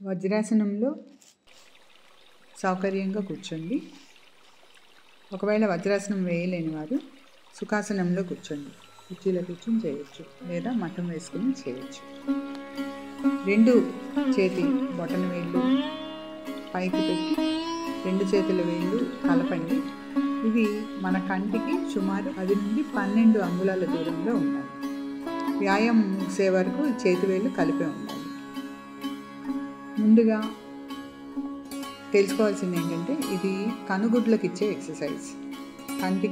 వజ్రాసనంలో సౌకర్యంగా కూర్చోండి. ఒకవేళ వజ్రాసనం వేయలేని వారు సుఖాసనంలో కూర్చోండి. కుర్చీలో కూర్చొని చేయొచ్చు, లేదా మఠం వేసుకుని చేయొచ్చు. రెండు చేతి బొటన వేళ్ళు పైకి పెట్టి 2 చేతుల వేళ్ళు కలపండి. ఇవి మన కంటికి సుమారు 10 నుండి 12 అంగుళాల దూరంలో ఉండాలి. వ్యాయామం ముగిసే వరకు చేతి వేళ్ళు కలిపే ఉండాలి. ముందుగా తెలుసుకోవాల్సింది ఏంటంటే, ఇది కనుగుడ్లకు ఇచ్చే ఎక్సర్సైజ్. కంటి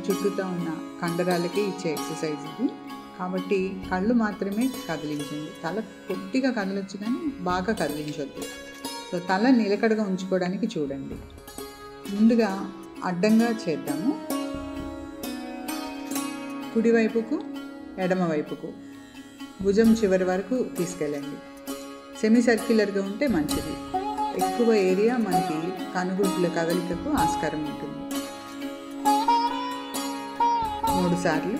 చుట్టూతో ఉన్న కండరాలకి ఇచ్చే ఎక్సర్సైజ్ ఇది. కాబట్టి కళ్ళు మాత్రమే కదిలించండి. తల పొట్టిగా కదలొచ్చు కానీ బాగా కదిలించొద్దు. సో తల నిలకడగా ఉంచుకోవడానికి చూడండి. ముందుగా అడ్డంగా చేద్దాము. కుడివైపుకు ఎడమవైపుకు భుజం చివరి వరకు తీసుకెళ్ళండి. సెమీ సర్క్యులర్గా ఉంటే మంచిది. ఎక్కువ ఏరియా మనకి కనుగుడ్ల కదలికకు ఆస్కారం ఉంటుంది. 3 సార్లు.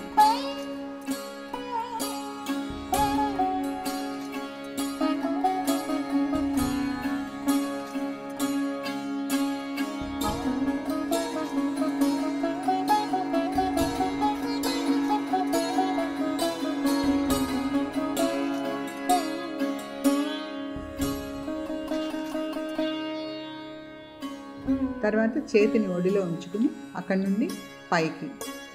తర్వాత చేతిని ఒడిలో ఉంచుకుని అక్కడి నుండి పైకి,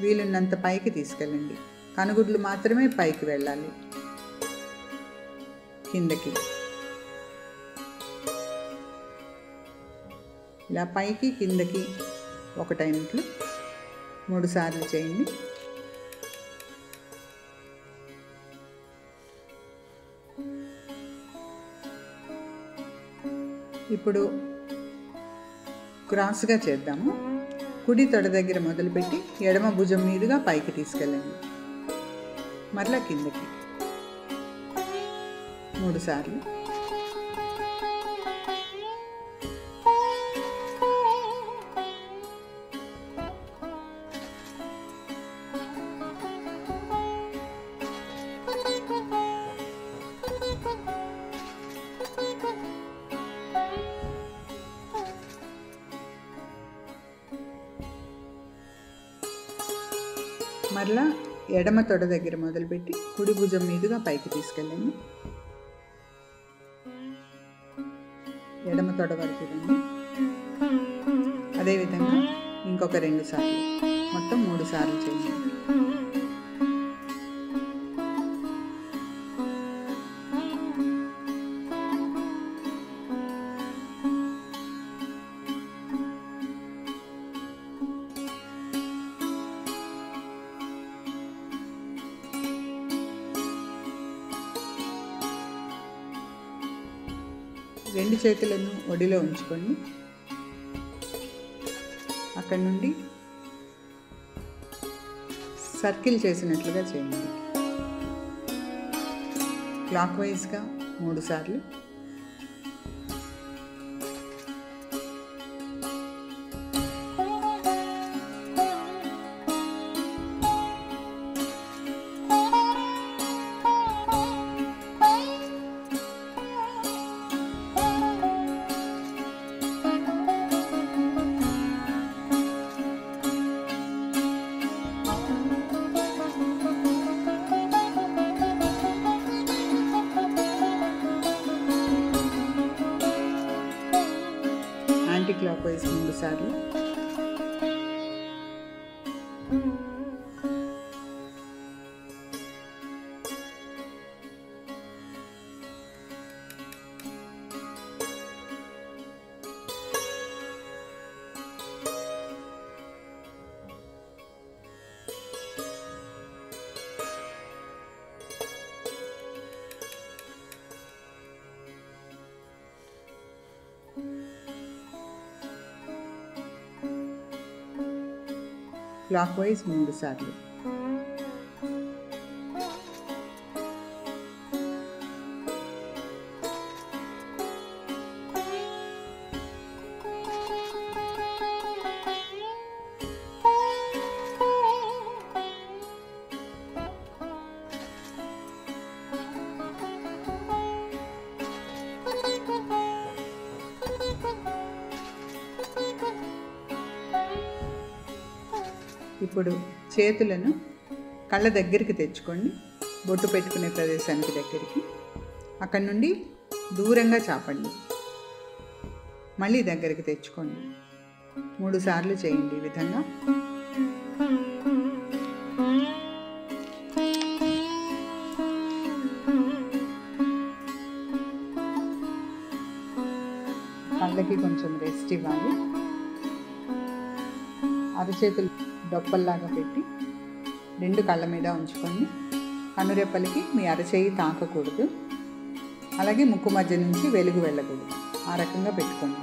వీలున్నంత పైకి తీసుకెళ్ళండి. కనుగుడ్లు మాత్రమే పైకి వెళ్ళాలి. కిందకి ఇలా పైకి కిందకి ఒకటైనట్లు 3 సార్లు చేయండి. ఇప్పుడు క్రాస్గా చేద్దాము. కుడి తొడ దగ్గర మొదలుపెట్టి ఎడమ భుజం మీదుగా పైకి తీసుకెళ్ళండి. మరలా కిందకి 3 సార్లు. మరలా ఎడమ తొడ దగ్గర మొదలుపెట్టి కుడి భుజం మీదుగా పైకి తీసుకెళ్ళండి. ఎడమ తొడ వరకు రండి. అదేవిధంగా ఇంకొక 2 సార్లు, మొత్తం 3 సార్లు చేయండి. రెండు చేతులను ఒడిలో ఉంచుకోండి. అక్కడి నుండి సర్కిల్ చేసినట్లుగా చేయండి. క్లాక్ వైజ్గా 3 సార్లు. యాంటీ క్లాక్ వైజ్ 3 సార్లు. క్లాక్ వైజ్ 3 సార్లు. ఇప్పుడు చేతులను కళ్ళ దగ్గరికి తెచ్చుకోండి, బొట్టు పెట్టుకునే ప్రదేశానికి దగ్గరికి. అక్కడి నుండి దూరంగా చాపండి, మళ్ళీ దగ్గరికి తెచ్చుకోండి. 3 సార్లు చేయండి ఈ విధంగా. కళ్ళకి కొంచెం రెస్ట్ ఇవ్వాలి. అరచేతులు డొప్పల్లాగా పెట్టి 2 కళ్ళ మీద ఉంచుకొని కనురెప్పలకి మీ అరచేయి తాకకూడదు, అలాగే ముక్కు మధ్య నుంచి వెలుగు వెళ్ళకూడదు. ఆ రకంగా పెట్టుకోండి.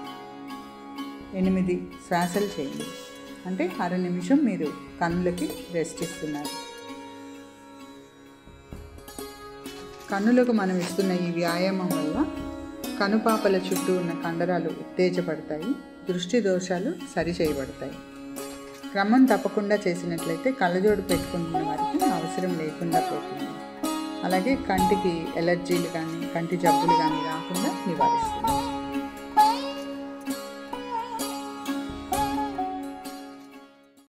8 శ్వాసలు చేయండి, అంటే అర నిమిషం మీరు కన్నులకి రెస్ట్ ఇస్తున్నారు. కన్నులకు మనం ఇస్తున్న ఈ వ్యాయామం వల్ల కనుపాపల చుట్టూ ఉన్న కండరాలు ఉత్తేజపడతాయి, దృష్టి దోషాలు సరిచేయబడతాయి. క్రమం తప్పకుండా చేసినట్లయితే కళ్ళజోడు పెట్టుకుంటున్న వారికి అవసరం లేకుండా పోతుంది. అలాగే కంటికి ఎలర్జీలు కానీ కంటి జబ్బులు కానీ రాకుండా నివారిస్తుంది.